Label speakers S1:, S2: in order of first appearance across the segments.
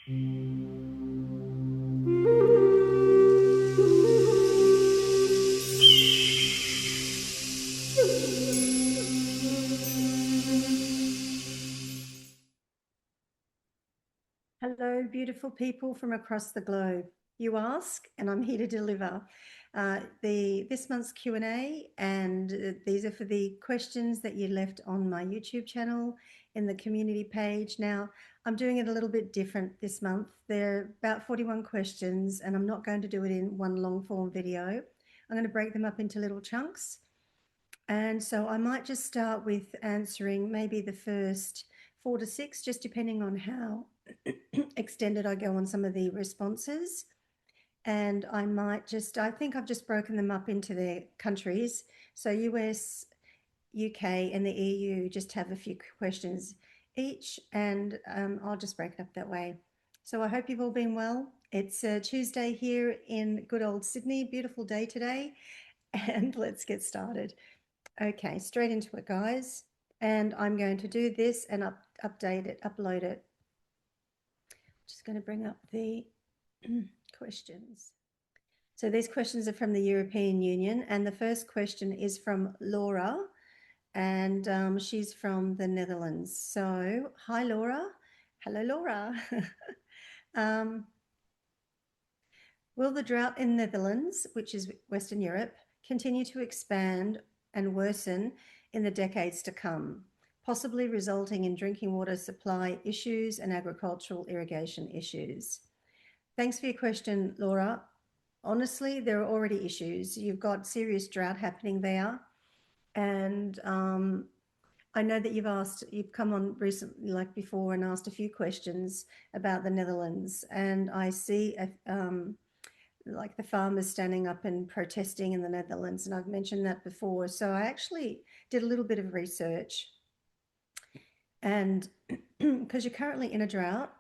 S1: Hello, beautiful people from across the globe. You ask, and I'm here to deliver. This month's Q&A, and these are for the questions that you left on my YouTube channel in the community page. Now, I'm doing it a little bit different this month. There are about 41 questions, and I'm not going to do it in one long form video. I'm going to break them up into little chunks. And so I might just start with answering maybe the first 4 to 6, just depending on how extended I go on some of the responses. And I might just, I think I've just broken them up into their countries. So US, UK, and the EU just have a few questions each, and I'll just break it up that way. So I hope you've all been well. It's Tuesday here in good old Sydney. Beautiful day today. And let's get started. Okay, straight into it, guys. And I'm going to do this and update it, upload it. Just going to bring up the questions. So these questions are from the European Union, and the first question is from Laura, and she's from the Netherlands. So hi, Laura. Hello, Laura. Will the drought in Netherlands, which is Western Europe, continue to expand and worsen in the decades to come, possibly resulting in drinking water supply issues and agricultural irrigation issues? Thanks for your question, Laura. Honestly, there are already issues. You've got serious drought happening there. And I know that you've come on recently, like before, and asked a few questions about the Netherlands. And I see like the farmers standing up and protesting in the Netherlands. And I've mentioned that before. So I actually did a little bit of research. And because you're currently in a drought,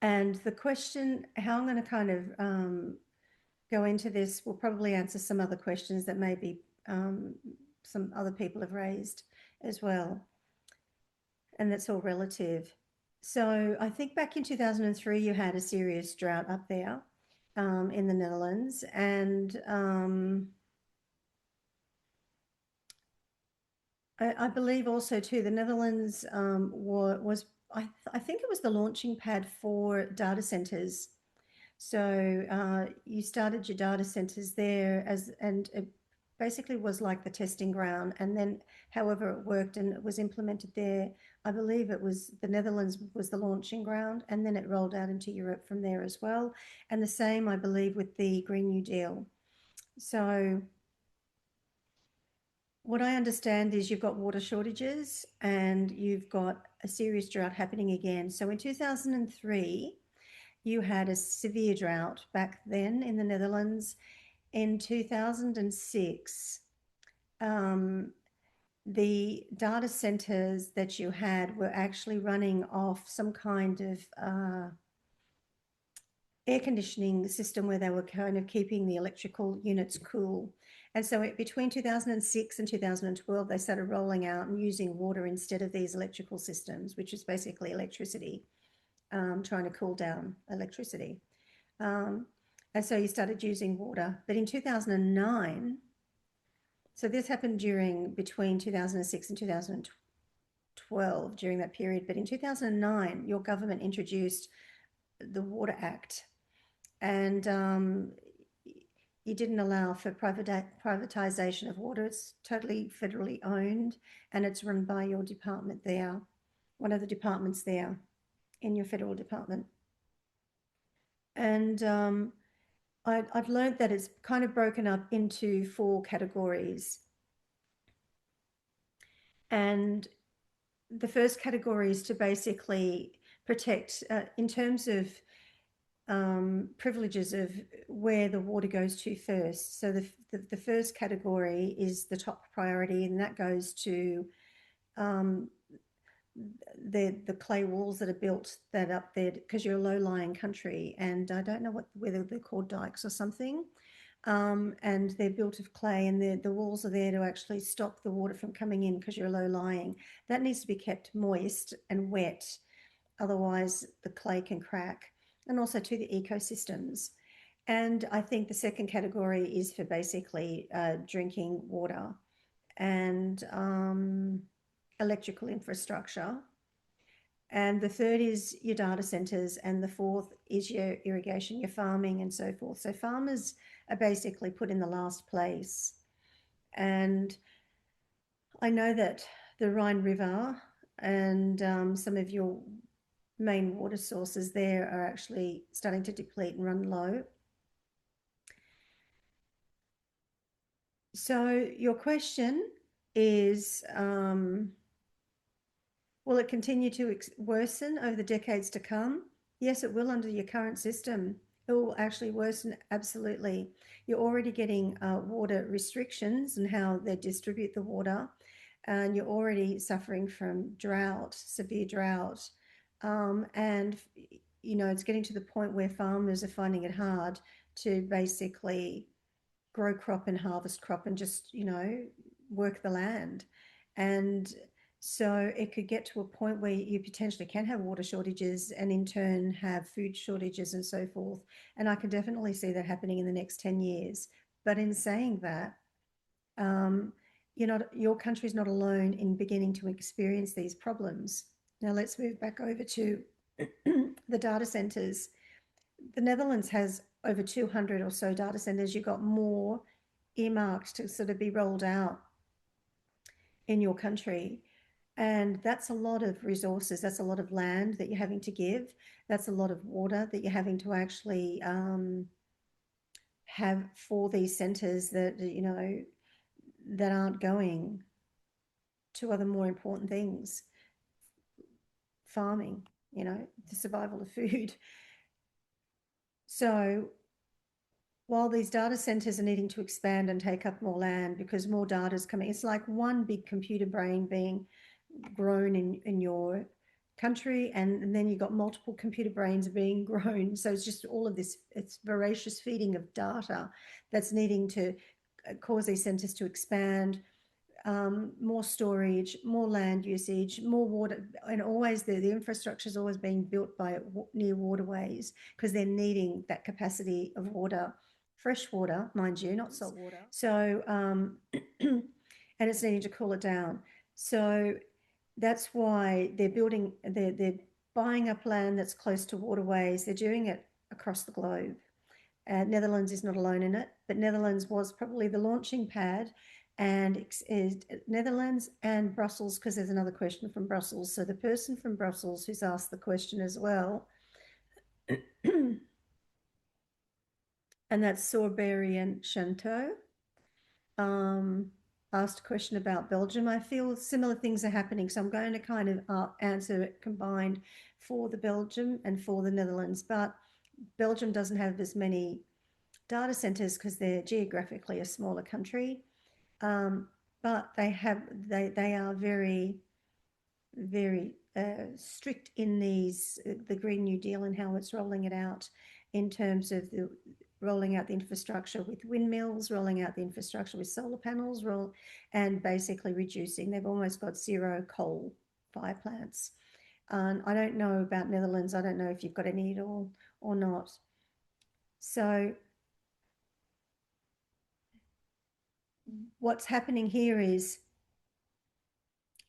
S1: and the question, how I'm going to kind of go into this will probably answer some other questions that maybe some other people have raised as well. And that's all relative. So I think back in 2003, you had a serious drought up there in the Netherlands. And I believe also too, the Netherlands was I think it was the launching pad for data centers. So you started your data centers there and it basically was like the testing ground. And then however it worked and it was implemented there, I believe it was the Netherlands was the launching ground, and then it rolled out into Europe from there as well. And the same, I believe, with the Green New Deal. So what I understand is you've got water shortages and you've got a serious drought happening again. So in 2003, you had a severe drought back then in the Netherlands. In 2006, the data centers that you had were actually running off some kind of air conditioning system where they were kind of keeping the electrical units cool. And so between 2006 and 2012, they started rolling out and using water instead of these electrical systems, which is basically electricity, trying to cool down electricity. And so you started using water. But in 2009, so this happened between 2006 and 2012, during that period. But in 2009, your government introduced the Water Act, and you didn't allow for privatization of water. It's totally federally owned, and it's run by your department there, one of the departments there in your federal department. And I've learned that it's kind of broken up into 4 categories. And the first category is to basically protect, in terms of privileges of where the water goes to first. So the first category is the top priority, and that goes to the clay walls that are built that up there, because you're a low-lying country, and I don't know whether they're called dikes or something, and they're built of clay, and the walls are there to actually stop the water from coming in because you're low-lying. That needs to be kept moist and wet. otherwise the clay can crack, and also to the ecosystems. And I think the second category is for basically drinking water and electrical infrastructure. And the third is your data centers, and the fourth is your irrigation, your farming, and so forth. So farmers are basically put in the last place. And I know that the Rhine River and some of your main water sources there are actually starting to deplete and run low. So your question is, will it continue to worsen over the decades to come? Yes, it will under your current system. It will actually worsen, absolutely. You're already getting water restrictions and how they distribute the water, and you're already suffering from drought, severe drought. And, you know, it's getting to the point where farmers are finding it hard to basically grow crop and harvest crop and just, you know, work the land. And so it could get to a point where you potentially can have water shortages and in turn have food shortages and so forth. And I can definitely see that happening in the next 10 years. But in saying that, your country's not alone in beginning to experience these problems. Now let's move back over to the data centers. The Netherlands has over 200 or so data centers. You've got more earmarked to sort of be rolled out in your country. And that's a lot of resources. That's a lot of land that you're having to give. That's a lot of water that you're having to actually have for these centers that, you know, that aren't going to other more important things. Farming, you know, the survival of food. So while these data centers are needing to expand and take up more land because more data is coming, it's like one big computer brain being grown in your country, and then you've got multiple computer brains being grown. So it's just all of this, it's voracious feeding of data that's needing to cause these centers to expand. More storage, more land usage, more water, and always the infrastructure is always being built by near waterways because they're needing that capacity of water, fresh water, mind you, not salt water. So, and it's needing to cool it down. So that's why they're building, they're buying up land that's close to waterways. They're doing it across the globe. Netherlands is not alone in it, but Netherlands was probably the launching pad, and Netherlands and Brussels, because there's another question from Brussels. So the person from Brussels who's asked the question as well, and that's Sorberian Chanteau, asked a question about Belgium. I feel similar things are happening, so I'm going to kind of answer it combined for the Belgium and for the Netherlands. But Belgium doesn't have as many data centers because they're geographically a smaller country. But they are very, very strict in the Green New Deal and how it's rolling it out in terms of rolling out the infrastructure with windmills, rolling out the infrastructure with solar panels, and basically reducing. They've almost got zero coal fire plants. I don't know about Netherlands. I don't know if you've got any at all or not. So what's happening here is,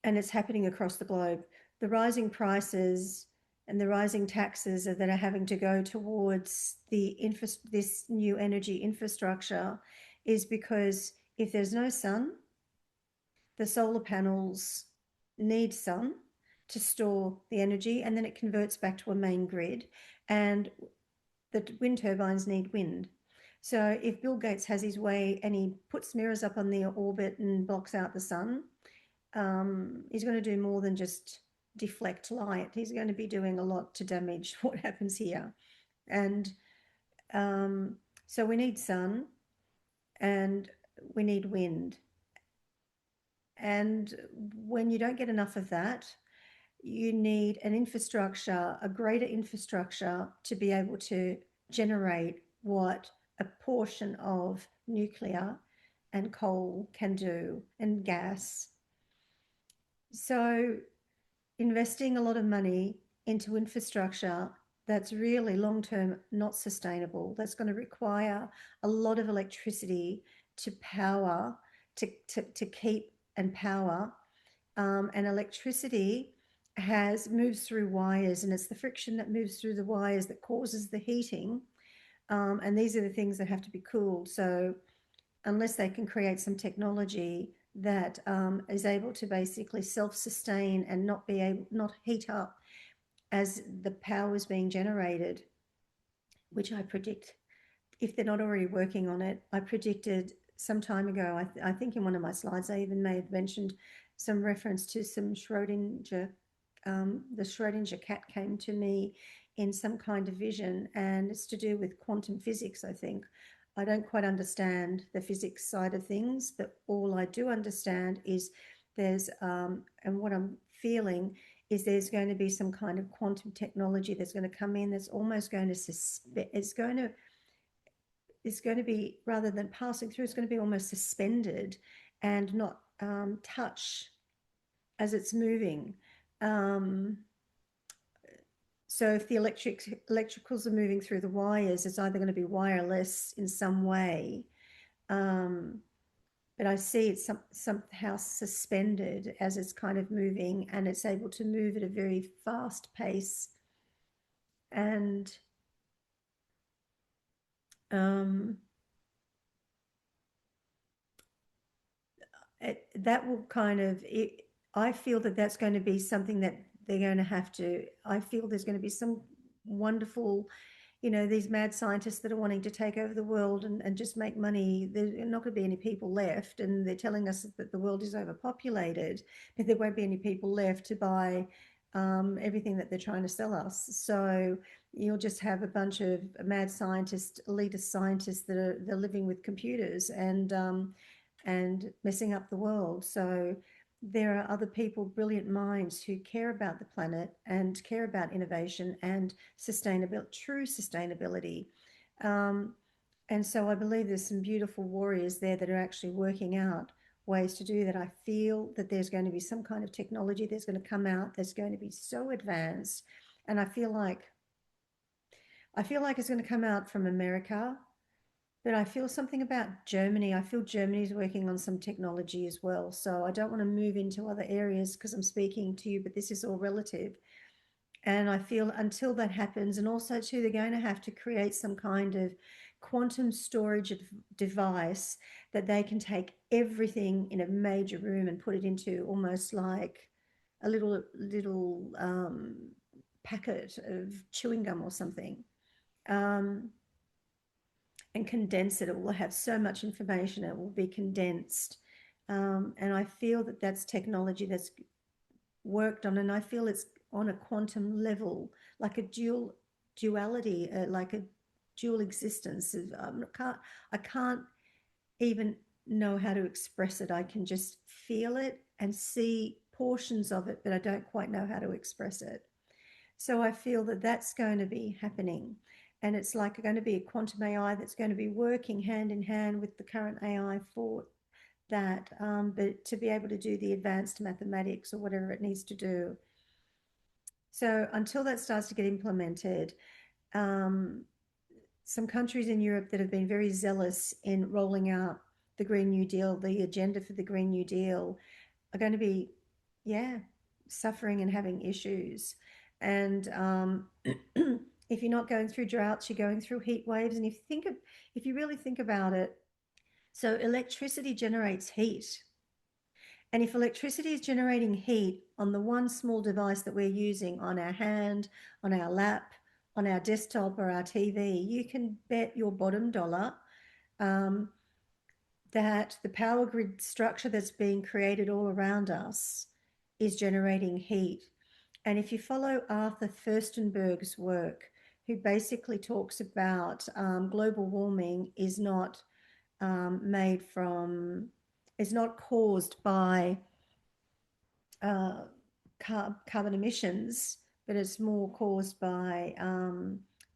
S1: and it's happening across the globe, the rising prices and the rising taxes that are having to go towards this new energy infrastructure is because if there's no sun, the solar panels need sun to store the energy, and then it converts back to a main grid, and the wind turbines need wind. So if Bill Gates has his way and he puts mirrors up on the orbit and blocks out the sun, he's going to do more than just deflect light. He's going to be doing a lot to damage what happens here. And so we need sun and we need wind. And when you don't get enough of that, you need an infrastructure, a greater infrastructure to be able to generate what a portion of nuclear and coal can do, and gas. So investing a lot of money into infrastructure that's really long-term not sustainable, that's going to require a lot of electricity to power, to keep and power. And electricity moves through wires, and it's the friction that moves through the wires that causes the heating. And these are the things that have to be cooled. So unless they can create some technology that is able to basically self-sustain and not heat up as the power is being generated, which I predict, if they're not already working on it, I predicted some time ago, I think in one of my slides, I even may have mentioned some reference to some Schrodinger, the Schrodinger cat came to me in some kind of vision, and it's to do with quantum physics, I think. I don't quite understand the physics side of things, but all I do understand is there's, and what I'm feeling is there's going to be some kind of quantum technology that's going to come in that's almost going to it's going to be, rather than passing through, it's going to be almost suspended and not touch as it's moving. So if the electricals are moving through the wires, it's either going to be wireless in some way, but I see it somehow suspended as it's kind of moving, and it's able to move at a very fast pace. And that will kind of, I feel that that's going to be something that they're going to have to, I feel there's going to be some wonderful, these mad scientists that are wanting to take over the world and just make money. There's not going to be any people left, and they're telling us that the world is overpopulated, but there won't be any people left to buy everything that they're trying to sell us. So you'll just have a bunch of mad scientists, elitist scientists they're living with computers and messing up the world. So there are other people, brilliant minds, who care about the planet and care about innovation and sustainability, true sustainability. And so I believe there's some beautiful warriors there that are actually working out ways to do that. I feel that there's going to be some kind of technology that's going to come out that's going to be so advanced. And I feel like it's going to come out from America, but I feel something about Germany. I feel Germany's working on some technology as well. So I don't want to move into other areas because I'm speaking to you, but this is all relative. And I feel until that happens, and also too, they're going to have to create some kind of quantum storage device that they can take everything in a major room and put it into almost like a little packet of chewing gum or something. And condense it. It will have so much information, it will be condensed. And I feel that that's technology that's worked on, and I feel it's on a quantum level, like a duality, like a dual existence. I can't even know how to express it. I can just feel it and see portions of it, but I don't quite know how to express it. So I feel that that's going to be happening. And it's like going to be a quantum AI that's going to be working hand in hand with the current AI for that, but to be able to do the advanced mathematics or whatever it needs to do. So until that starts to get implemented, some countries in Europe that have been very zealous in rolling out the Green New Deal, the agenda for the Green New Deal, are going to be, suffering and having issues. And if you're not going through droughts, you're going through heat waves. And if you really think about it, so electricity generates heat. And if electricity is generating heat on the one small device that we're using on our hand, on our lap, on our desktop or our TV, you can bet your bottom dollar that the power grid structure that's being created all around us is generating heat. And if you follow Arthur Furstenberg's work, who basically talks about global warming is not is not caused by carbon emissions, but it's more caused by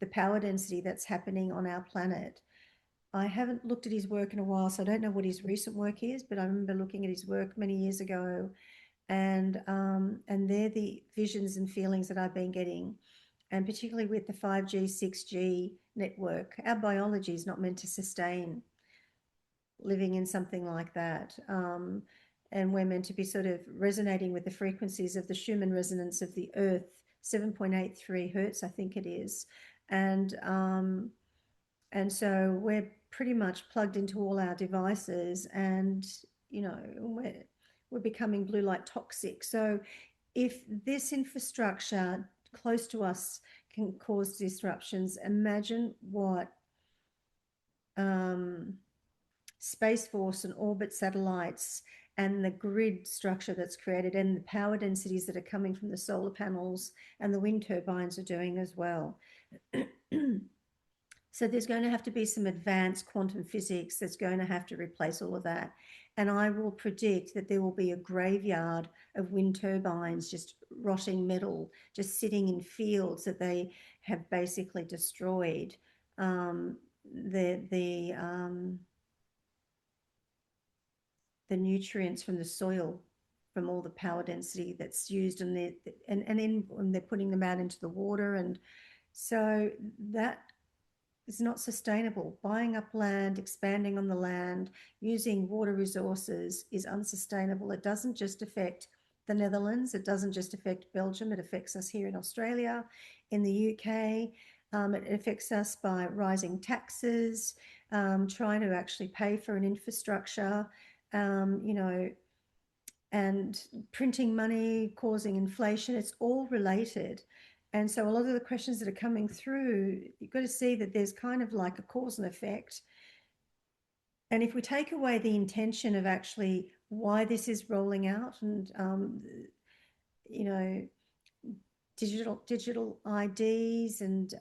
S1: the power density that's happening on our planet. I haven't looked at his work in a while, so I don't know what his recent work is, but I remember looking at his work many years ago, and they're the visions and feelings that I've been getting, and particularly with the 5G, 6G network. Our biology is not meant to sustain living in something like that. And we're meant to be sort of resonating with the frequencies of the Schumann resonance of the Earth, 7.83 hertz, I think it is. And so we're pretty much plugged into all our devices, and you know we're becoming blue light toxic. So if this infrastructure close to us can cause disruptions, imagine what Space Force and orbit satellites and the grid structure that's created and the power densities that are coming from the solar panels and the wind turbines are doing as well. So there's going to have to be some advanced quantum physics that's going to have to replace all of that. And I will predict that there will be a graveyard of wind turbines, just rotting metal, just sitting in fields that they have basically destroyed. The nutrients from the soil, from all the power density that's used, and they're putting them out into the water, and so that is not sustainable. Buying up land, expanding on the land, using water resources is unsustainable. It doesn't just affect the Netherlands, it doesn't just affect Belgium, it affects us here in Australia, in the UK. It affects us by rising taxes, trying to actually pay for an infrastructure, you know, and printing money, causing inflation. It's all related. And so a lot of the questions that are coming through, you've got to see that there's kind of like a cause and effect. And if we take away the intention of actually why this is rolling out, and you know, digital IDs and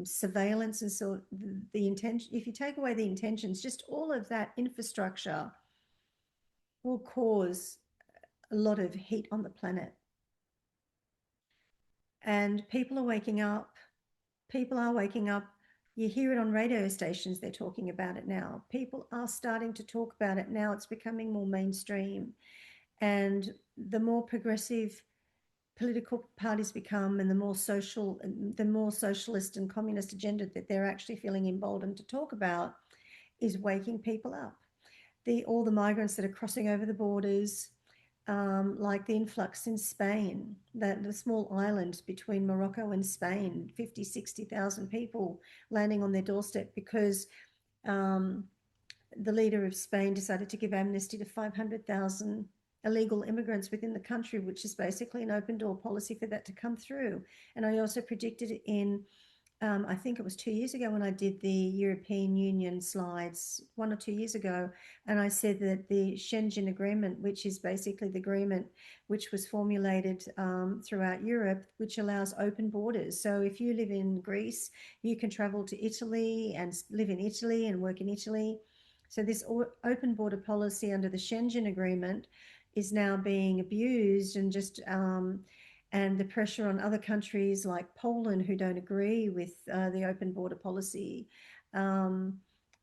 S1: surveillance, and so the intention, if you take away the intentions, just all of that infrastructure will cause a lot of heat on the planet. And people are waking up. People are waking up. You hear it on radio stations, they're talking about it now. People are starting to talk about it now. It's becoming more mainstream. And the more progressive political parties become, and the more socialist and communist agenda that they're actually feeling emboldened to talk about, is waking people up. All the migrants that are crossing over the borders, like the influx in Spain, that the small island between Morocco and Spain, 50, 60,000 people landing on their doorstep because the leader of Spain decided to give amnesty to 500,000 illegal immigrants within the country, which is basically an open door policy for that to come through. And I also predicted in I think it was 2 years ago when I did the European Union slides, 1 or 2 years ago, and I said that the Schengen Agreement, which is basically the agreement which was formulated throughout Europe, which allows open borders. So if you live in Greece, you can travel to Italy and live in Italy and work in Italy. So this open border policy under the Schengen Agreement is now being abused, and just and the pressure on other countries like Poland, who don't agree with the open border policy,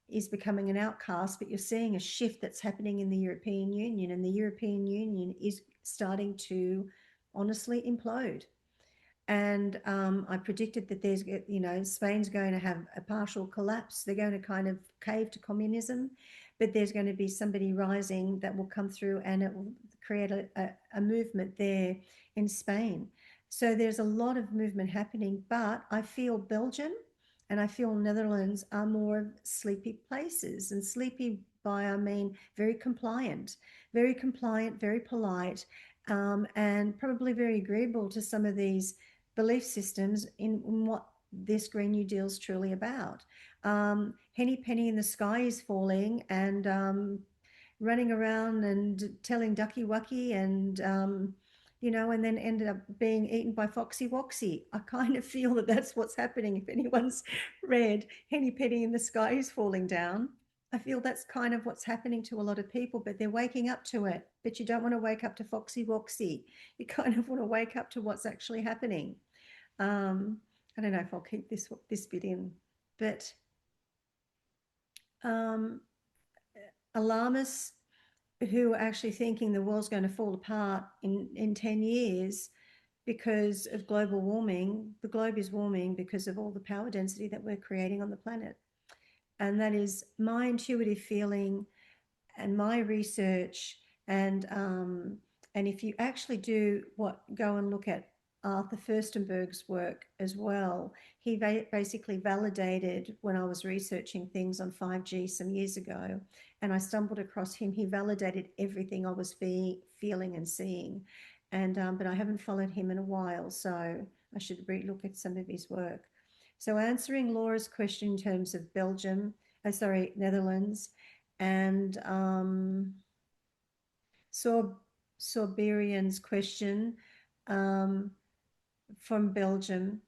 S1: is becoming an outcast. But you're seeing a shift that's happening in the European Union, and the European Union is starting to honestly implode. And I predicted that there's, Spain's going to have a partial collapse. They're going to kind of cave to communism, but there's going to be somebody rising that will come through, and it will create a movement there in Spain. So there's a lot of movement happening, but I feel Belgium and I feel Netherlands are more sleepy places. And sleepy by, I mean, very compliant, very polite, and probably very agreeable to some of these belief systems in what this Green New Deal is truly about. Henny penny in the sky is falling, and running around and telling ducky wucky, and and then ended up being eaten by Foxy Woxy. I kind of feel that that's what's happening. If anyone's read Henny penny in the sky is falling down, I feel that's kind of what's happening to a lot of people, but they're waking up to it. But you don't want to wake up to Foxy Woxy. You kind of want to wake up to what's actually happening. I don't know if I'll keep this bit in, but alarmists who are actually thinking the world's going to fall apart in 10 years because of global warming. The globe is warming because of all the power density that we're creating on the planet. And that is my intuitive feeling and my research. And if you actually go and look at Arthur Furstenberg's work as well, he basically validated when I was researching things on 5G some years ago, and I stumbled across him. He validated everything I was feeling and seeing, and but I haven't followed him in a while, so I should look at some of his work. So answering Laura's question in terms of Netherlands, and Sorberian's question um, from Belgium.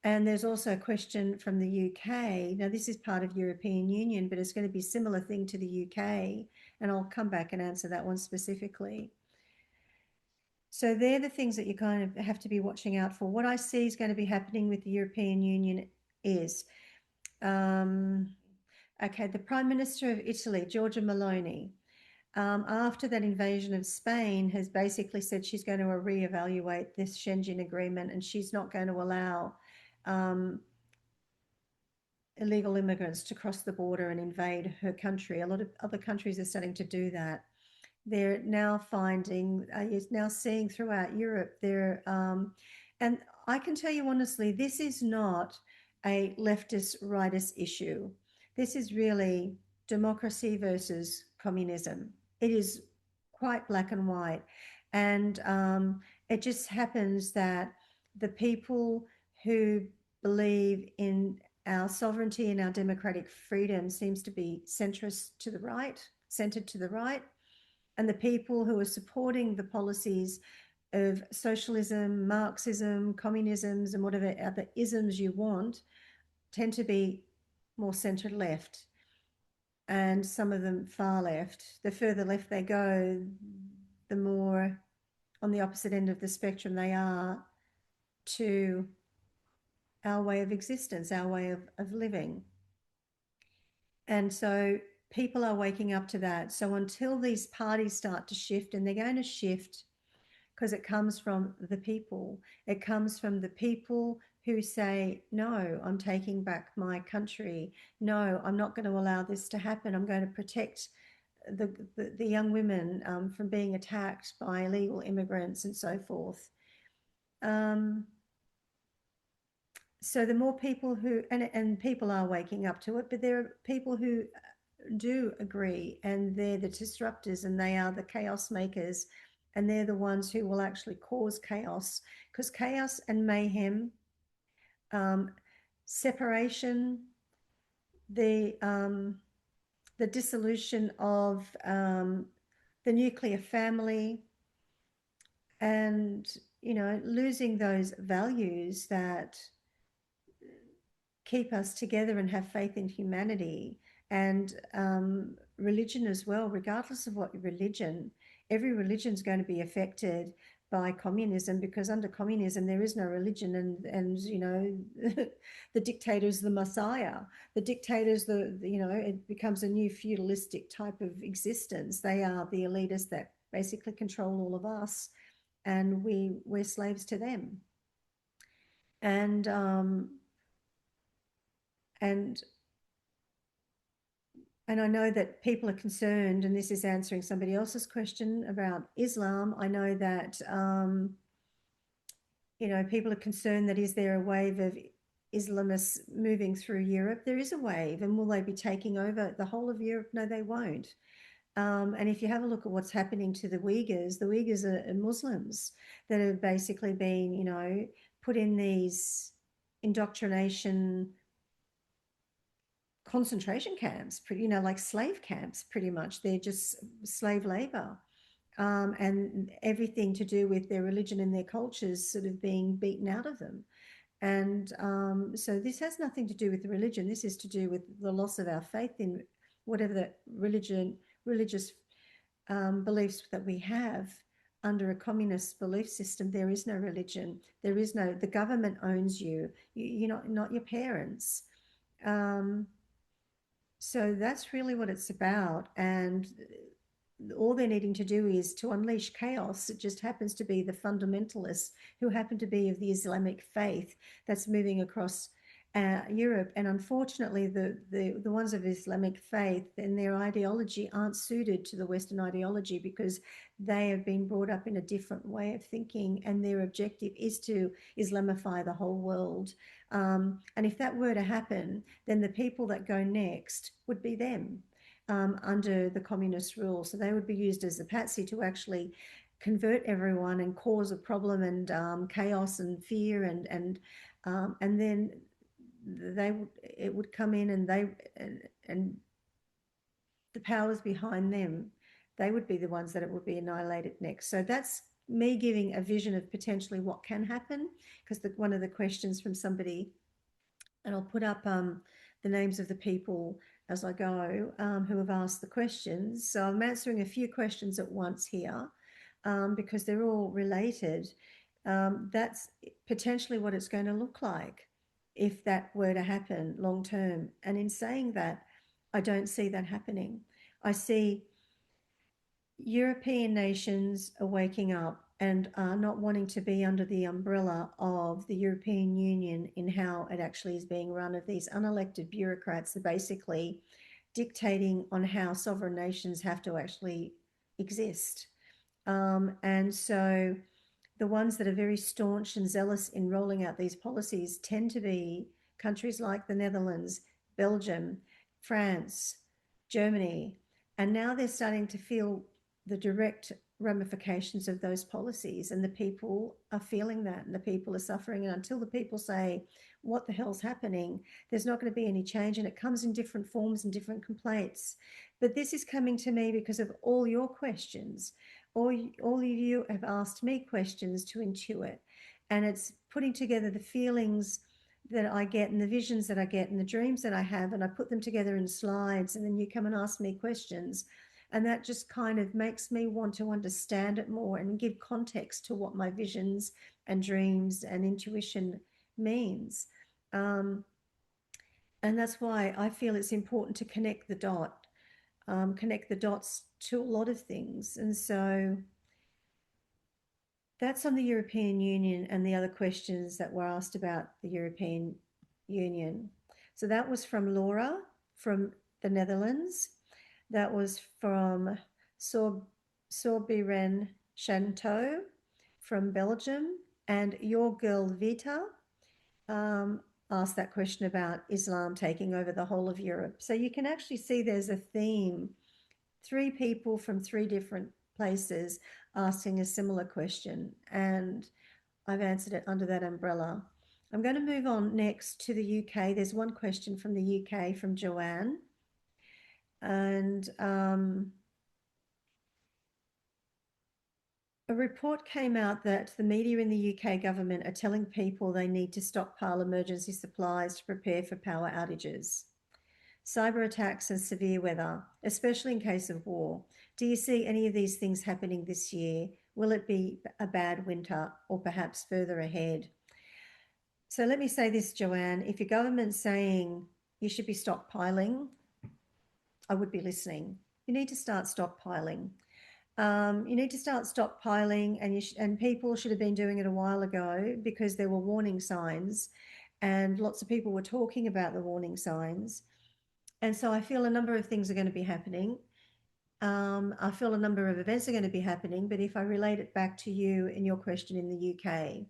S1: And there's also a question from the UK. Now, this is part of European Union, but it's going to be a similar thing to the UK. And I'll come back and answer that one specifically. So they're the things that you kind of have to be watching out for. What I see is going to be happening with the European Union is, okay, the Prime Minister of Italy, Giorgia Meloni, after that invasion of Spain, has basically said she's going to reevaluate this Schengen agreement, and she's not going to allow illegal immigrants to cross the border and invade her country. A lot of other countries are starting to do that. They're now seeing throughout Europe, and I can tell you honestly, this is not a leftist rightist issue. This is really democracy versus communism. It is quite black and white. And it just happens that the people who believe in our sovereignty and our democratic freedom seems to be centered to the right. And the people who are supporting the policies of socialism, Marxism, communisms, and whatever other isms you want tend to be more centered left, and some of them far left. The further left they go, the more on the opposite end of the spectrum they are to our way of existence, our way of living. And so people are waking up to that. So until these parties start to shift, and they're going to shift because it comes from the people. It comes from the people who say, no, I'm taking back my country. No, I'm not going to allow this to happen. I'm going to protect the young women from being attacked by illegal immigrants and so forth. So the more people and people are waking up to it, but there are people who do agree, and they're the disruptors, and they are the chaos makers, and they're the ones who will actually cause chaos, because chaos and mayhem, separation, the dissolution of the nuclear family, and losing those values that keep us together and have faith in humanity, and religion as well. Regardless of what religion, every religion is going to be affected by communism, because under communism there is no religion, and the dictator is the messiah. The dictators, it becomes a new feudalistic type of existence. They are the elitists that basically control all of us, and we're slaves to them. And I know that people are concerned, and this is answering somebody else's question about Islam. I know that people are concerned that, is there a wave of Islamists moving through Europe? There is a wave, and will they be taking over the whole of Europe? No, they won't. And if you have a look at what's happening to the Uyghurs are Muslims that have basically been, put in these indoctrination concentration camps, like slave camps, pretty much. They're just slave labor, and everything to do with their religion and their cultures sort of being beaten out of them. And so this has nothing to do with religion. This is to do with the loss of our faith in whatever the religious beliefs that we have. Under a communist belief system, there is no religion. The government owns you. You're not your parents. So that's really what it's about. And all they're needing to do is to unleash chaos. It just happens to be the fundamentalists who happen to be of the Islamic faith that's moving across Europe. And unfortunately, the ones of Islamic faith and their ideology aren't suited to the Western ideology, because they have been brought up in a different way of thinking, and their objective is to Islamify the whole world. And if that were to happen, then the people that go next would be them. Under the communist rule. So they would be used as a patsy to actually convert everyone and cause a problem and chaos and fear, and then it would come in, and the powers behind them, they would be the ones that it would be annihilated next. So that's me giving a vision of potentially what can happen, because one of the questions from somebody, and I'll put up the names of the people as I go who have asked the questions. So I'm answering a few questions at once here because they're all related. That's potentially what it's going to look like if that were to happen long term. And in saying that, I don't see that happening. I see European nations are waking up and are not wanting to be under the umbrella of the European Union in how it actually is being run, of these unelected bureaucrats that are basically dictating on how sovereign nations have to actually exist. And so the ones that are very staunch and zealous in rolling out these policies tend to be countries like the Netherlands, Belgium, France, Germany. And now they're starting to feel the direct ramifications of those policies, and the people are feeling that, and the people are suffering. And until the people say, what the hell's happening, there's not going to be any change. And it comes in different forms and different complaints. But this is coming to me because of all your questions. All of you have asked me questions to intuit, and it's putting together the feelings that I get and the visions that I get and the dreams that I have, and I put them together in slides, and then you come and ask me questions. And that just kind of makes me want to understand it more and give context to what my visions and dreams and intuition means. And that's why I feel it's important to connect the dots to a lot of things. And so that's on the European Union and the other questions that were asked about the European Union. So that was from Laura from the Netherlands. That was from Sorbiren Chanteau from Belgium. And your girl Vita asked that question about Islam taking over the whole of Europe. So you can actually see there's a theme. 3 people from 3 different places asking a similar question, and I've answered it under that umbrella. I'm going to move on next to the UK. There's one question from the UK from Joanne. And a report came out that the media in the UK government are telling people they need to stockpile emergency supplies to prepare for power outages, cyber attacks, and severe weather, especially in case of war. Do you see any of these things happening this year? Will it be a bad winter or perhaps further ahead? So let me say this, Joanne. If your government's saying you should be stockpiling, I would be listening. You need to start stockpiling. You need to start stockpiling, and people should have been doing it a while ago, because there were warning signs, and lots of people were talking about the warning signs. And so I feel a number of things are going to be happening. I feel a number of events are going to be happening. But if I relate it back to you and your question in the UK,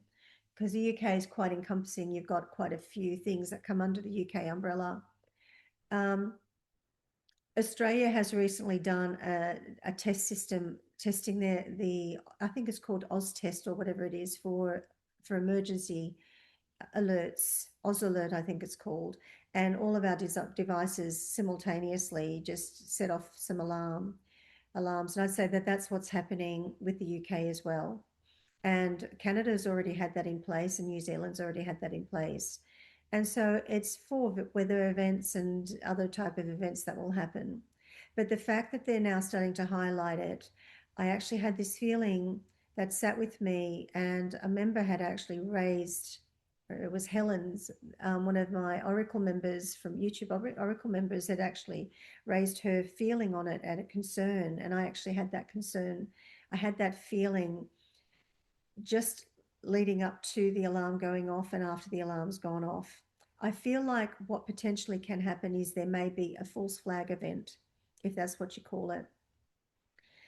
S1: because the UK is quite encompassing, you've got quite a few things that come under the UK umbrella. Australia has recently done a test system testing the I think it's called AusTest or whatever it is for emergency alerts, AusAlert I think it's called, and all of our devices simultaneously just set off some alarms. And I'd say that that's what's happening with the UK as well. And Canada's already had that in place, and New Zealand's already had that in place. And so it's for weather events and other type of events that will happen. But the fact that they're now starting to highlight it, I actually had this feeling that sat with me, and a member had actually raised it was Helen's, one of my Oracle members from YouTube, Oracle members had actually raised her feeling on it and a concern. And I actually had that concern. I had that feeling just leading up to the alarm going off and after the alarm's gone off. I feel like what potentially can happen is there may be a false flag event, if that's what you call it,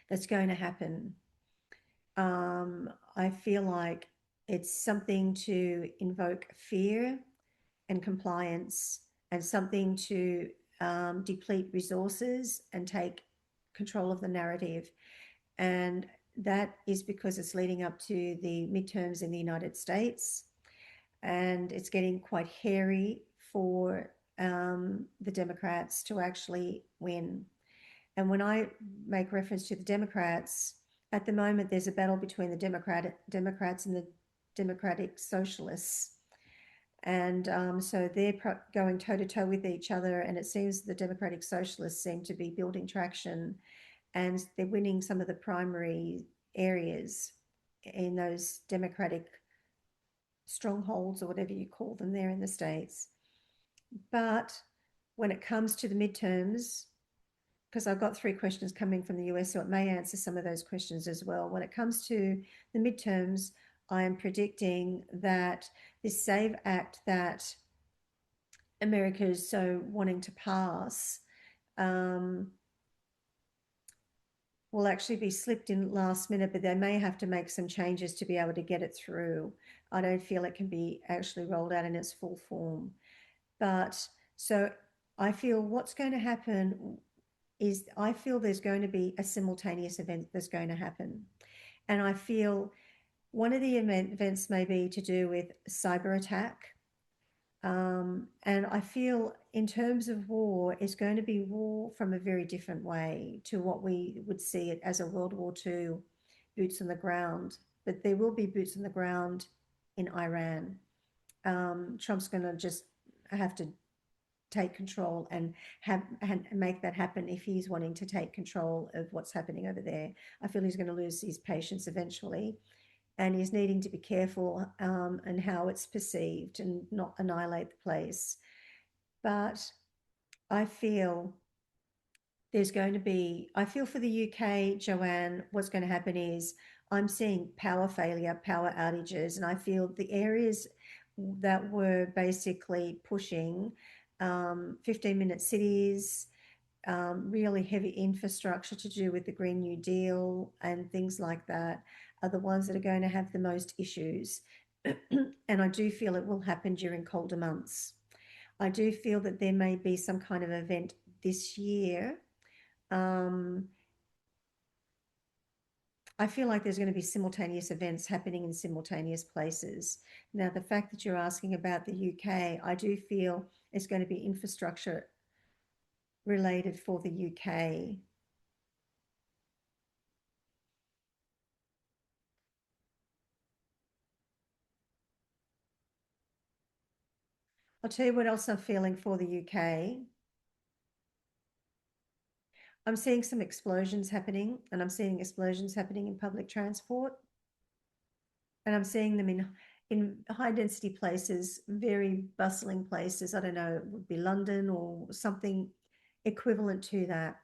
S1: that's going to happen. I feel like it's something to invoke fear and compliance, and something to deplete resources and take control of the narrative. And that is because it's leading up to the midterms in the United States, and it's getting quite hairy for the Democrats to actually win. And when I make reference to the Democrats, at the moment there's a battle between the Democrats and the Democratic Socialists. And so they're going toe to toe with each other. And it seems the Democratic Socialists seem to be building traction, and they're winning some of the primary areas in those Democratic strongholds, or whatever you call them, there in the States. But when it comes to the midterms, because I've got 3 questions coming from the US, so it may answer some of those questions as well. When it comes to the midterms, I am predicting that this SAVE Act that America is so wanting to pass will actually be slipped in last minute, but they may have to make some changes to be able to get it through. I don't feel it can be actually rolled out in its full form. But so I feel what's going to happen is I feel there's going to be a simultaneous event that's going to happen. And I feel one of the events may be to do with cyber attack. And I feel in terms of war, it's going to be war from a very different way to what we would see it as a World War II boots on the ground. But there will be boots on the ground in Iran. Trump's going to just have to take control and make that happen if he's wanting to take control of what's happening over there. I feel he's going to lose his patience eventually, and he's needing to be careful and how it's perceived and not annihilate the place. But I feel there's going to be, I feel for the UK, Joanne, what's going to happen is I'm seeing power failure, power outages, and I feel the areas that were basically pushing 15-minute cities, really heavy infrastructure to do with the Green New Deal and things like that, are the ones that are going to have the most issues. And I do feel it will happen during colder months. I do feel that there may be some kind of event this year. I feel like there's going to be simultaneous events happening in simultaneous places. Now, the fact that you're asking about the UK, I do feel it's going to be infrastructure related for the UK. I'll tell you what else I'm feeling for the UK. I'm seeing some explosions happening, and I'm seeing explosions happening in public transport. And I'm seeing them in high density places, very bustling places. I don't know, it would be London or something equivalent to that,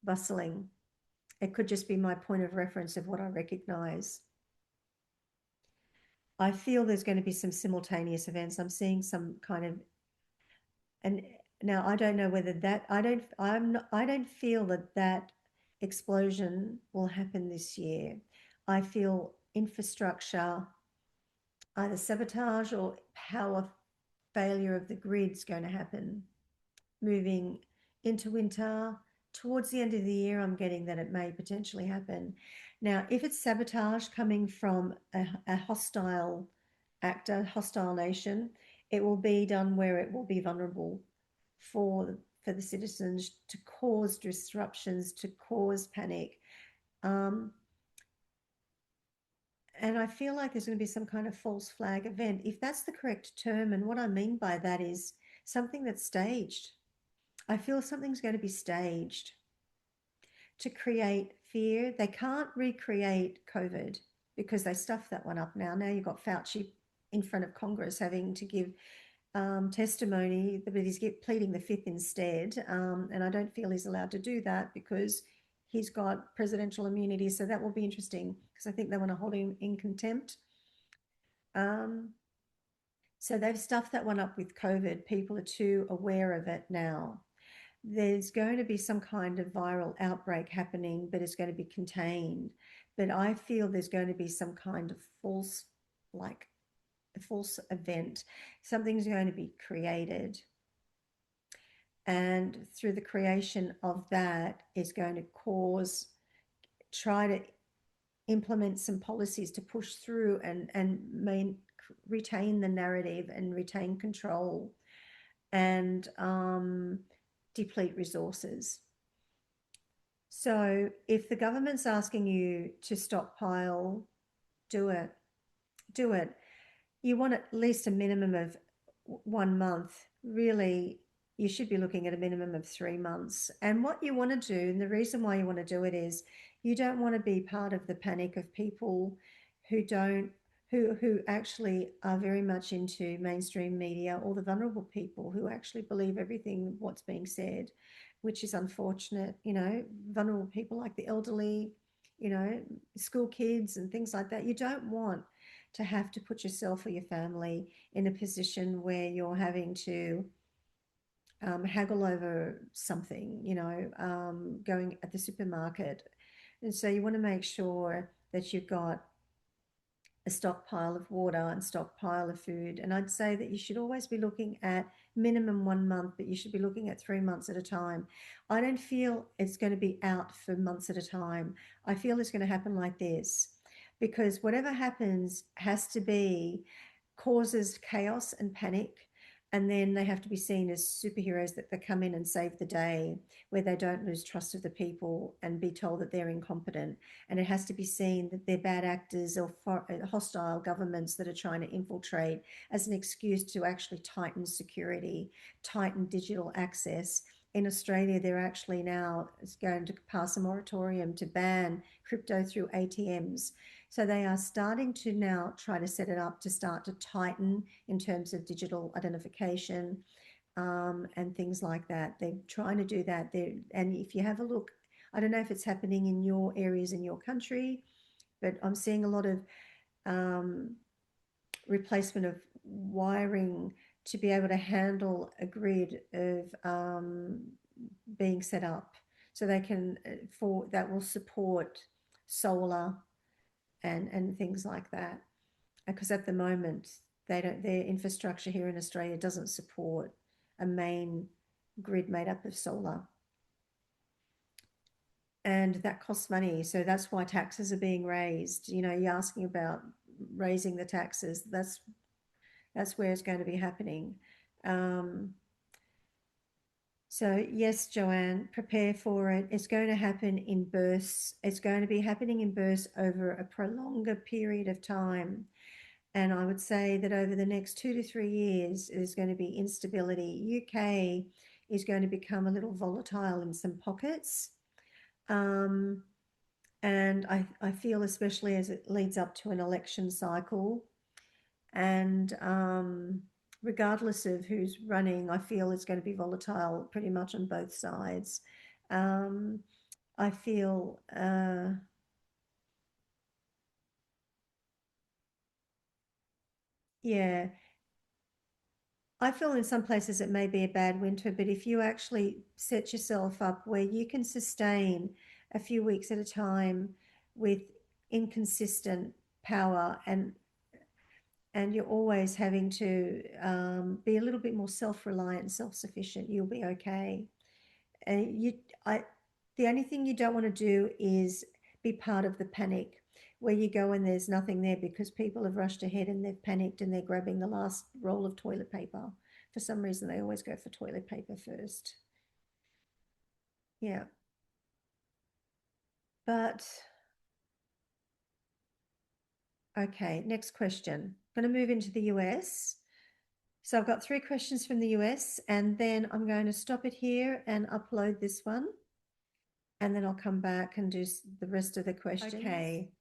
S1: bustling. It could just be my point of reference of what I recognize. I feel there's going to be some simultaneous events. I'm seeing some kind of, and now I don't know whether that, I don't feel that that explosion will happen this year. I feel infrastructure, either sabotage or power failure of the grid's going to happen. Moving into winter, towards the end of the year, I'm getting that it may potentially happen. Now, if it's sabotage coming from a hostile actor, hostile nation, it will be done where it will be vulnerable for the citizens, to cause disruptions, to cause panic. And I feel like there's going to be some kind of false flag event, if that's the correct term. And what I mean by that is something that's staged. I feel something's going to be staged to create fear. They can't recreate COVID because they stuffed that one up now. Now you've got Fauci in front of Congress having to give testimony, but he's pleading the fifth instead. And I don't feel he's allowed to do that because he's got presidential immunity. So that will be interesting because I think they want to hold him in contempt. So they've stuffed that one up with COVID. People are too aware of it now. There's going to be some kind of viral outbreak happening, but it's going to be contained. But I feel there's going to be some kind of false, like a false event. Something's going to be created. And through the creation of that is going to try to implement some policies to push through and retain the narrative and retain control and deplete resources. So if the government's asking you to stockpile, do it. Do it. You want at least a minimum of 1 month. Really, you should be looking at a minimum of 3 months. And what you want to do, and the reason why you want to do it is you don't want to be part of the panic of people who actually are very much into mainstream media, or the vulnerable people who actually believe everything what's being said, which is unfortunate. Vulnerable people like the elderly, school kids and things like that. You don't want to have to put yourself or your family in a position where you're having to haggle over something, going at the supermarket. And so you want to make sure that you've got a stockpile of water and stockpile of food. And I'd say that you should always be looking at minimum 1 month, but you should be looking at 3 months at a time. I don't feel it's going to be out for months at a time. I feel it's going to happen like this, because whatever happens causes chaos and panic. And then they have to be seen as superheroes that they come in and save the day, where they don't lose trust of the people and be told that they're incompetent. And it has to be seen that they're bad actors or hostile governments that are trying to infiltrate as an excuse to actually tighten security, tighten digital access. In Australia, they're actually now going to pass a moratorium to ban crypto through ATMs. So they are starting to now try to set it up to start to tighten in terms of digital identification and things like that. They're trying to do that. And if you have a look, I don't know if it's happening in your areas in your country, but I'm seeing a lot of replacement of wiring to be able to handle a grid of being set up, so they can that will support solar and things like that, because at the moment their infrastructure here in Australia doesn't support a main grid made up of solar, and that costs money. So that's why taxes are being raised. You're asking about raising the taxes. That's where it's going to be happening. So yes, Joanne, prepare for it. It's going to happen in bursts. It's going to be happening in bursts over a prolonged period of time. And I would say that over the next 2 to 3 years, there's going to be instability. UK is going to become a little volatile in some pockets. And I feel, especially as it leads up to an election cycle, and regardless of who's running, I feel it's going to be volatile pretty much on both sides. I feel yeah, I feel in some places it may be a bad winter, but if you actually set yourself up where you can sustain a few weeks at a time with inconsistent power, and you're always having to be a little bit more self-reliant, self-sufficient, you'll be okay. And the only thing you don't want to do is be part of the panic where you go and there's nothing there because people have rushed ahead and they've panicked and they're grabbing the last roll of toilet paper. For some reason, they always go for toilet paper first. Yeah. But, okay, next question. I'm going to move into the US. So I've got 3 questions from the US, and then I'm going to stop it here and upload this one. And then I'll come back and do the rest of the questions. Okay.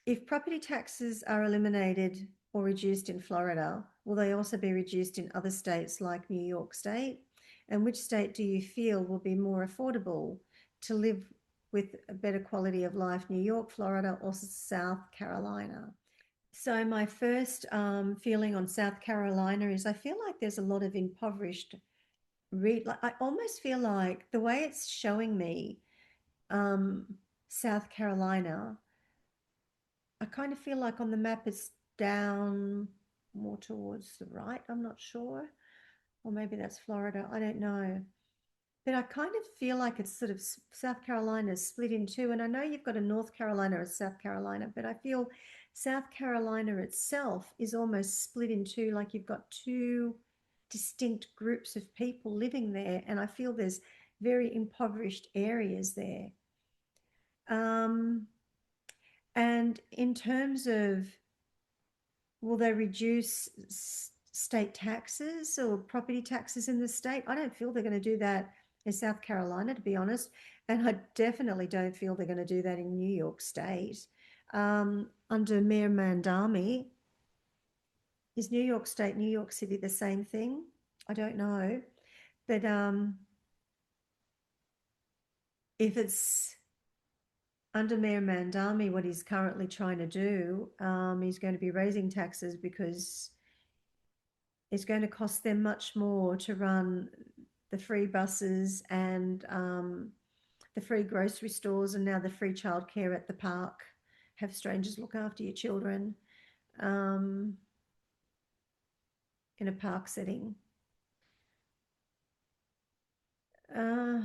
S1: If property taxes are eliminated or reduced in Florida? Will they also be reduced in other states like New York State? And which state do you feel will be more affordable to live with a better quality of life, New York, Florida, or South Carolina? So my first feeling on South Carolina is I feel like there's a lot of impoverished like I almost feel like the way it's showing me um, South Carolina, I kind of feel like on the map it's down more towards the right. I'm not sure. Or maybe that's Florida. I don't know. But I kind of feel like it's sort of South Carolina is split in two. And I know you've got a North Carolina and South Carolina, but I feel South Carolina itself is almost split in two, like you've got two distinct groups of people living there. And I feel there's very impoverished areas there. And in terms of will they reduce state taxes or property taxes in the state? I don't feel they're going to do that in South Carolina, to be honest. And I definitely don't feel they're going to do that in New York State. Under Mayor Mandami, is New York State, New York City the same thing? I don't know. But if it's under Mayor Mandami, what he's currently trying to do, he's going to be raising taxes because it's going to cost them much more to run the free buses and the free grocery stores and now the free childcare at the park. Have strangers look after your children um, in a park setting. Uh,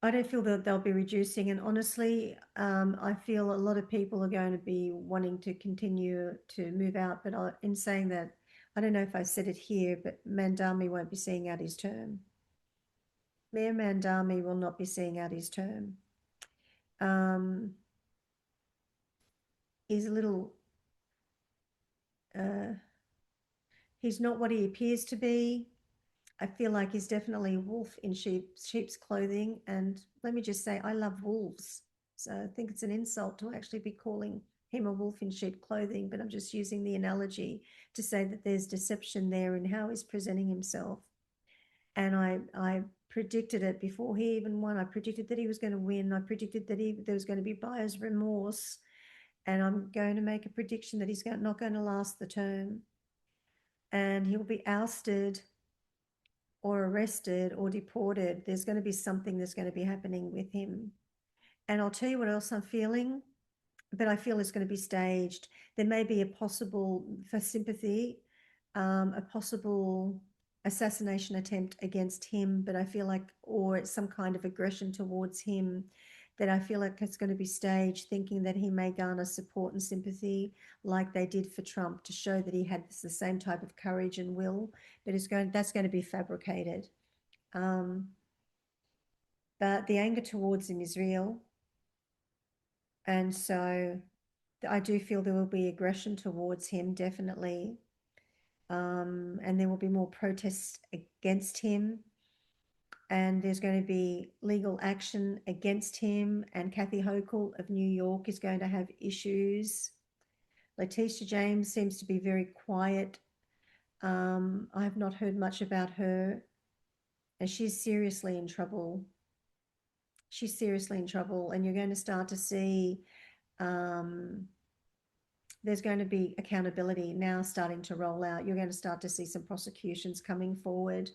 S1: I don't feel that they'll be reducing, and honestly, I feel a lot of people are going to be wanting to continue to move out. But in saying that, I don't know if I said it here, but Mandami won't be seeing out his term. Mayor Mandami will not be seeing out his term. He's a little, uh, he's not what he appears to be. I feel like he's definitely a wolf in sheep's clothing. And let me just say, I love wolves. So I think it's an insult to actually be calling him a wolf in sheep clothing, but I'm just using the analogy to say that there's deception there in how he's presenting himself. And I predicted it before he even won. I predicted that he was going to win. I predicted that there was going to be buyer's remorse. And I'm going to make a prediction that he's not going to last the term. And he'll be ousted or arrested or deported. There's going to be something that's going to be happening with him. And I'll tell you what else I'm feeling, but I feel it's going to be staged. There may be a possible, for sympathy, a possible assassination attempt against him, but I feel like, or it's some kind of aggression towards him, that I feel like it's going to be staged, thinking that he may garner support and sympathy like they did for Trump to show that he had the same type of courage and will, but that's going to be fabricated. But the anger towards him is real. And so I do feel there will be aggression towards him, definitely. And there will be more protests against him. And there's going to be legal action against him. And Kathy Hochul of New York is going to have issues. Letitia James seems to be very quiet. I have not heard much about her. And she's seriously in trouble. She's seriously in trouble. And you're going to start to see there's going to be accountability now starting to roll out. You're going to start to see some prosecutions coming forward.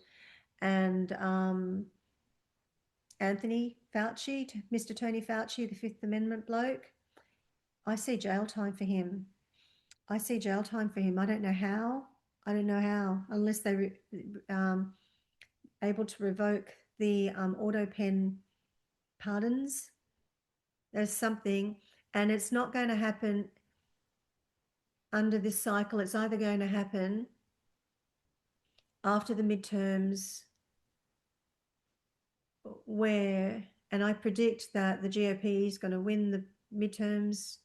S1: And Anthony Fauci, Mr. Tony Fauci, the Fifth Amendment bloke, I see jail time for him. I see jail time for him. I don't know how. I don't know how, unless they're able to revoke the auto pen pardons. There's something, and it's not going to happen under this cycle. It's either going to happen after the midterms and I predict that the GOP is going to win the midterms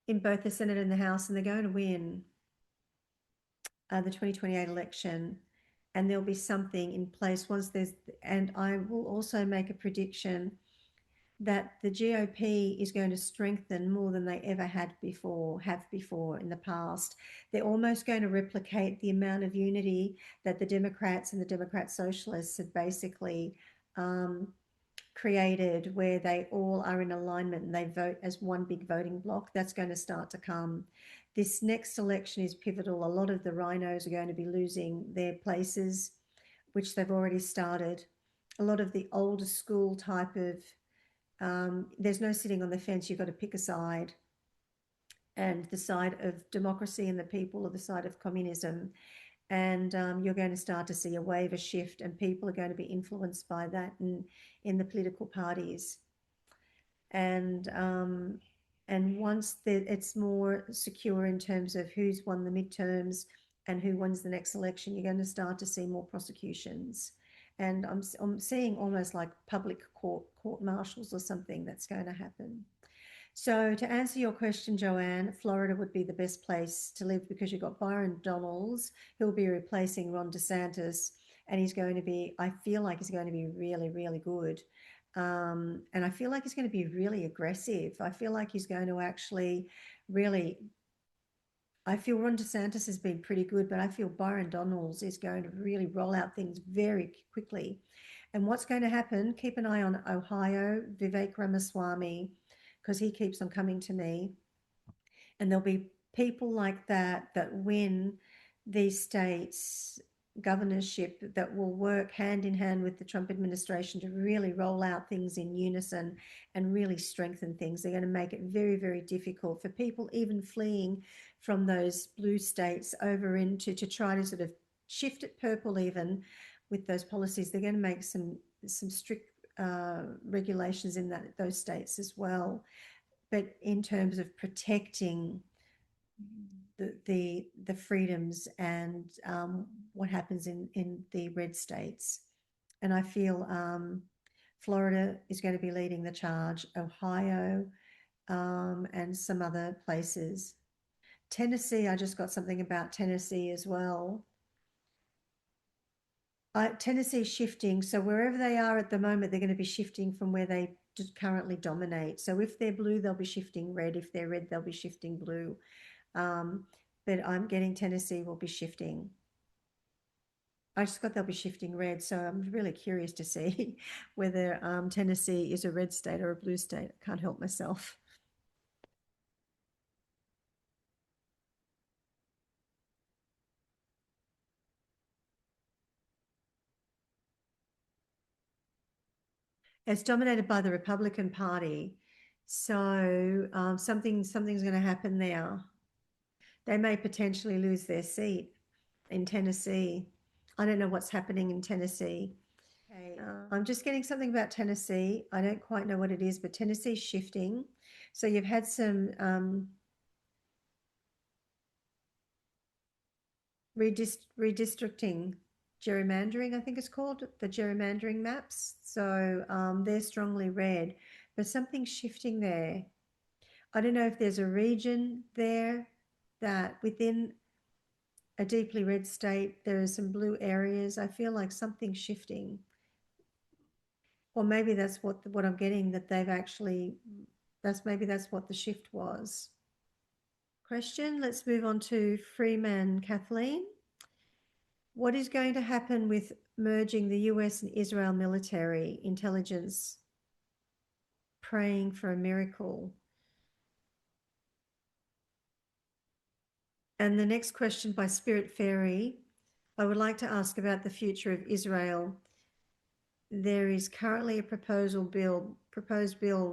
S1: in both the Senate and the House, and they're going to win the 2028 election. And there'll be something in place once and I will also make a prediction that the GOP is going to strengthen more than they ever have before in the past. They're almost going to replicate the amount of unity that the Democrats and the Democrat Socialists had basically created, where they all are in alignment and they vote as one big voting bloc. That's going to start to come. This next election is pivotal. A lot of the rhinos are going to be losing their places, which they've already started. A lot of the older school type of there's no sitting on the fence. You've got to pick a side, and the side of democracy and the people, or the side of communism. And you're going to start to see a wave, a shift, and people are going to be influenced by that in the political parties. And once it's more secure in terms of who's won the midterms and who wins the next election, you're going to start to see more prosecutions. And I'm seeing almost like public court martials or something that's going to happen. So to answer your question, Joanne, Florida would be the best place to live because you've got Byron Donalds, who'll be replacing Ron DeSantis, and he's going to be, I feel like he's going to be really, really good. And I feel like he's going to be really aggressive. I feel like he's going to actually really, I feel Ron DeSantis has been pretty good, but I feel Byron Donalds is going to really roll out things very quickly. And what's going to happen, keep an eye on Ohio, Vivek Ramaswamy, because he keeps on coming to me. And there'll be people like that that win these states governorship that will work hand in hand with the Trump administration to really roll out things in unison and really strengthen things. They're going to make it very, very difficult for people even fleeing from those blue states over into to try to sort of shift it purple even with those policies. They're going to make some strict regulations in those states as well. But in terms of protecting the freedoms and what happens in the red states. And I feel Florida is going to be leading the charge, Ohio, and some other places. Tennessee, I just got something about Tennessee as well. Tennessee shifting. So wherever they are at the moment, they're going to be shifting from where they currently dominate. So if they're blue, they'll be shifting red. If they're red, they'll be shifting blue. But I'm getting Tennessee will be shifting. I just got they'll be shifting red. So I'm really curious to see whether Tennessee is a red state or a blue state. I can't help myself. It's dominated by the Republican Party. So something's going to happen there. They may potentially lose their seat in Tennessee. I don't know what's happening in Tennessee. Okay, I'm just getting something about Tennessee. I don't quite know what it is, but Tennessee's shifting. So you've had some redistricting, gerrymandering, I think it's called, the gerrymandering maps. So they're strongly red, but something's shifting there. I don't know if there's a region there that within a deeply red state, there are some blue areas. I feel like something's shifting. Or maybe that's what I'm getting, that they've actually, maybe that's what the shift was. Question, let's move on to Freeman Kathleen. What is going to happen with merging the US and Israel military intelligence? Praying for a miracle. And the next question by Spirit Fairy, I would like to ask about the future of Israel. There is currently a proposed bill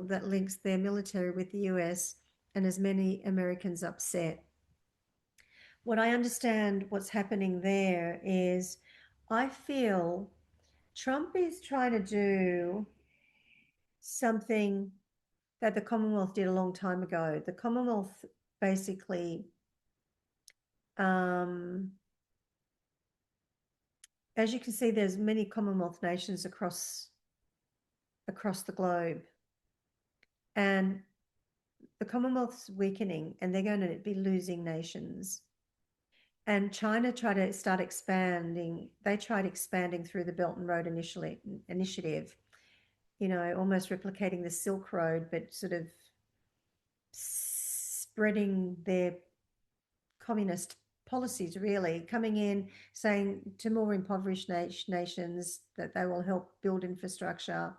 S1: that links their military with the US and has many Americans upset. What I understand what's happening there is I feel Trump is trying to do something that the Commonwealth did a long time ago. The Commonwealth basically as you can see, there's many Commonwealth nations across the globe. And the Commonwealth's weakening and they're going to be losing nations. And China tried to start expanding. They tried expanding through the Belt and Road Initiative. you know, almost replicating the Silk Road, but sort of spreading their communist policies, really coming in saying to more impoverished nations that they will help build infrastructure,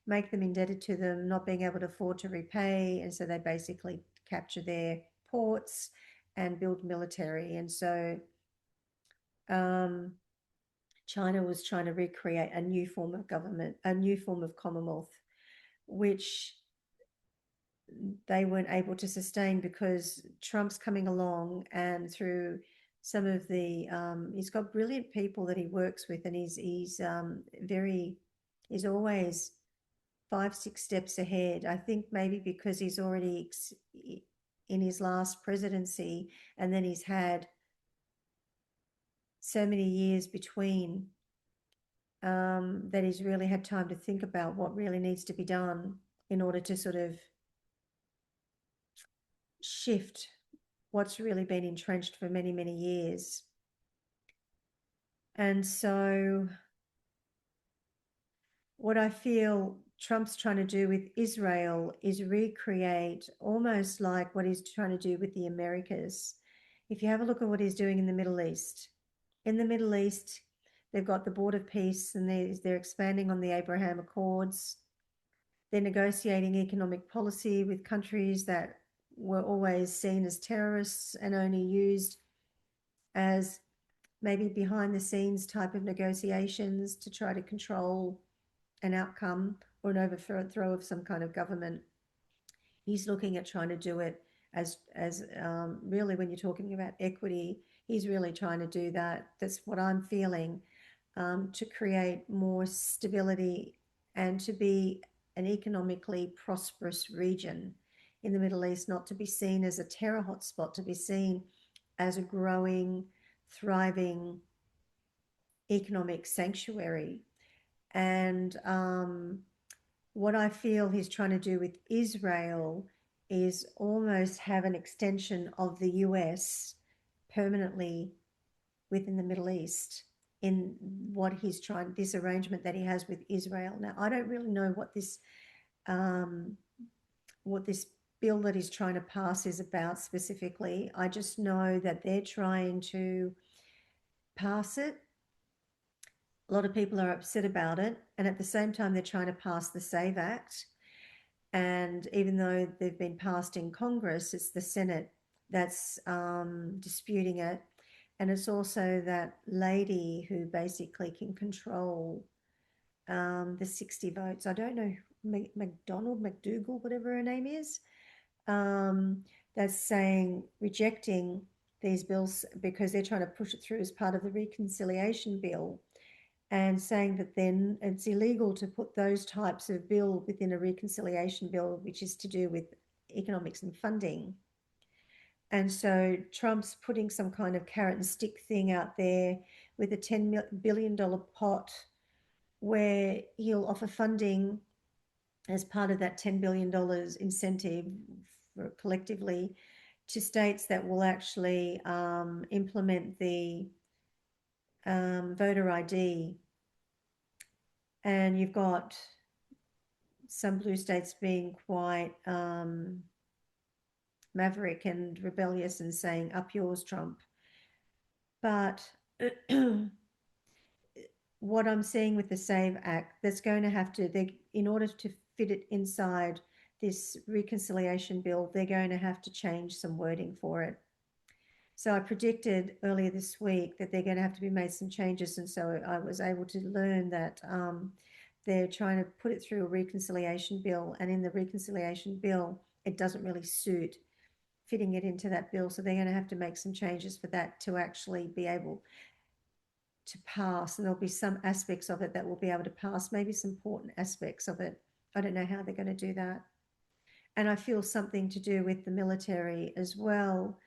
S1: make them indebted to them, not being able to afford to repay, and so they basically capture their ports and build military. And so China was trying to recreate a new form of government, a new form of Commonwealth, which they weren't able to sustain because Trump's coming along, and through some of the he's got brilliant people that he works with, and he's always 5-6 steps ahead. I think maybe because he's already in his last presidency, and then he's had so many years between, that he's really had time to think about what really needs to be done in order to sort of shift what's really been entrenched for many, many years. And so what I feel Trump's trying to do with Israel is recreate almost like what he's trying to do with the Americas. If you have a look at what he's doing in the Middle East, they've got the Board of Peace, and they're expanding on the Abraham Accords. They're negotiating economic policy with countries that were always seen as terrorists and only used as maybe behind the scenes type of negotiations to try to control an outcome or an overthrow of some kind of government. He's looking at trying to do it as really, when you're talking about equity, he's really trying to do that. That's what I'm feeling, to create more stability and to be an economically prosperous region in the Middle East, not to be seen as a terror hotspot, to be seen as a growing, thriving economic sanctuary. And what I feel he's trying to do with Israel is almost have an extension of the US permanently within the Middle East in this arrangement that he has with Israel. Now, I don't really know what this bill that he's trying to pass is about specifically. I just know that they're trying to pass it. A lot of people are upset about it, and at the same time they're trying to pass the SAVE Act. And even though they've been passed in Congress, it's the Senate that's disputing it. And it's also that lady who basically can control the 60 votes. I don't know, McDougal, whatever her name is, that's rejecting these bills because they're trying to push it through as part of the reconciliation bill, and saying that then it's illegal to put those types of bill within a reconciliation bill, which is to do with economics and funding. And so Trump's putting some kind of carrot and stick thing out there with a $10 billion pot where he'll offer funding as part of that $10 billion incentive collectively to states that will actually implement the voter ID. And you've got some blue states being quite maverick and rebellious and saying, up yours, Trump. But what I'm seeing with the SAVE Act, that's going to have to, in order to fit it inside this reconciliation bill, they're going to have to change some wording for it. So I predicted earlier this week that they're going to have to be made some changes. And so I was able to learn that they're trying to put it through a reconciliation bill. And in the reconciliation bill, it doesn't really suit fitting it into that bill. So they're going to have to make some changes for that to actually be able to pass. And there'll be some aspects of it that will be able to pass, maybe some important aspects of it. I don't know how they're going to do that. And I feel something to do with the military as well.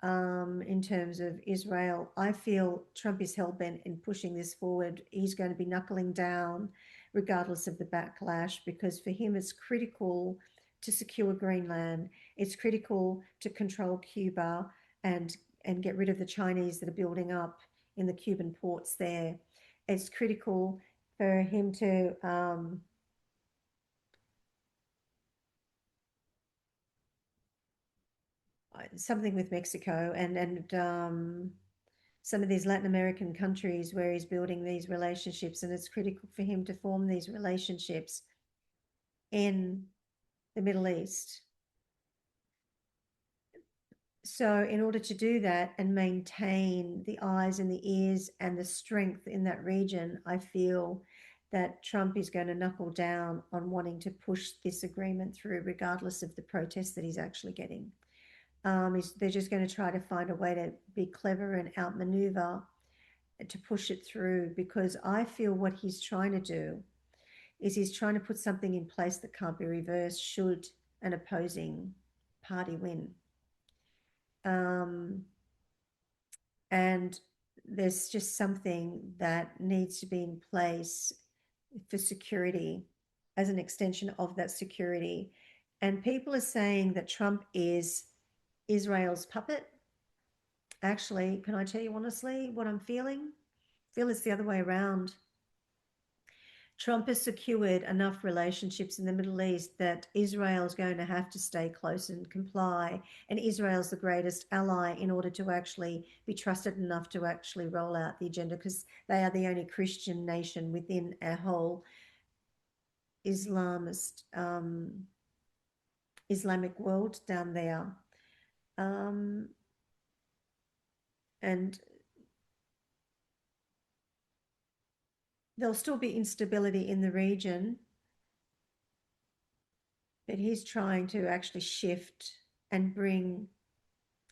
S1: In terms of Israel, I feel Trump is hell-bent in pushing this forward. He's going to be knuckling down regardless of the backlash, because for him it's critical to secure Greenland. It's critical to control Cuba and get rid of the Chinese that are building up in the Cuban ports there. It's critical for him to something with Mexico and some of these Latin American countries where he's building these relationships, and it's critical for him to form these relationships in the Middle East. So in order to do that and maintain the eyes and the ears and the strength in that region, I feel that Trump is going to knuckle down on wanting to push this agreement through, regardless of the protests that he's actually getting. They're just going to try to find a way to be clever and outmaneuver to push it through, because I feel what he's trying to do is he's trying to put something in place that can't be reversed should an opposing party win. And there's just something that needs to be in place for security as an extension of that security. And people are saying that Trump is Israel's puppet. Actually, can I tell you honestly what I'm feeling? I feel it's the other way around. Trump has secured enough relationships in the Middle East that Israel is going to have to stay close and comply. And Israel's the greatest ally in order to actually be trusted enough to actually roll out the agenda, because they are the only Christian nation within our whole Islamist, Islamic world down there. And there'll still be instability in the region, but he's trying to actually shift and bring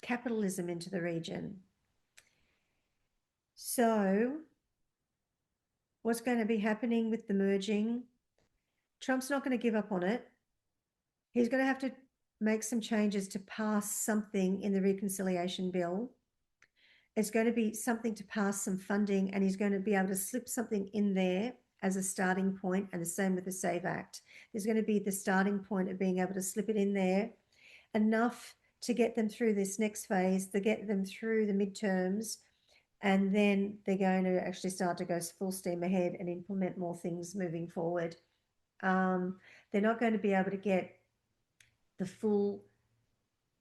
S1: capitalism into the region. So what's going to be happening with the merging? Trump's not going to give up on it. He's going to have to make some changes to pass something in the reconciliation bill. It's going to be something to pass some funding, and he's going to be able to slip something in there as a starting point, and the same with the SAVE Act. There's going to be the starting point of being able to slip it in there enough to get them through this next phase, to get them through the midterms, and then they're going to actually start to go full steam ahead and implement more things moving forward. They're not going to be able to get the full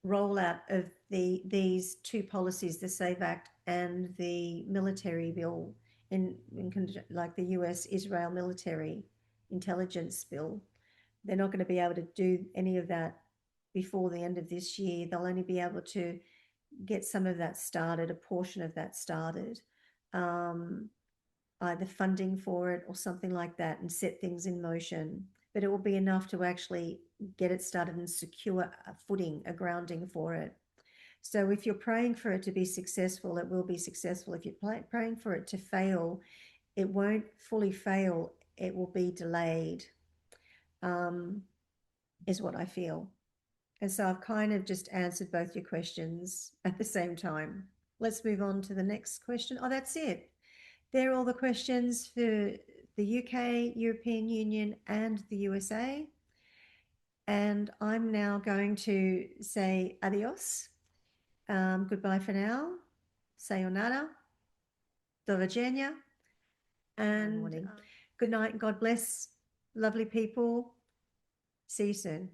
S1: rollout of these two policies, the SAVE Act and the military bill, in like the US Israel military intelligence bill. They're not going to be able to do any of that before the end of this year. They'll only be able to get some of that started, a portion of that started, either funding for it or something like that, and set things in motion. But it will be enough to actually get it started and secure a footing, a grounding for it. So if you're praying for it to be successful, it will be successful. If you're praying for it to fail, it won't fully fail. It will be delayed, is what I feel. And so I've kind of just answered both your questions at the same time. Let's move on to the next question. Oh, that's it. They're all the questions for the UK, European Union, and the USA. And I'm now going to say adios. Goodbye for now. Sayonara. Do viđenja. And good night and God bless. Lovely people. See you soon.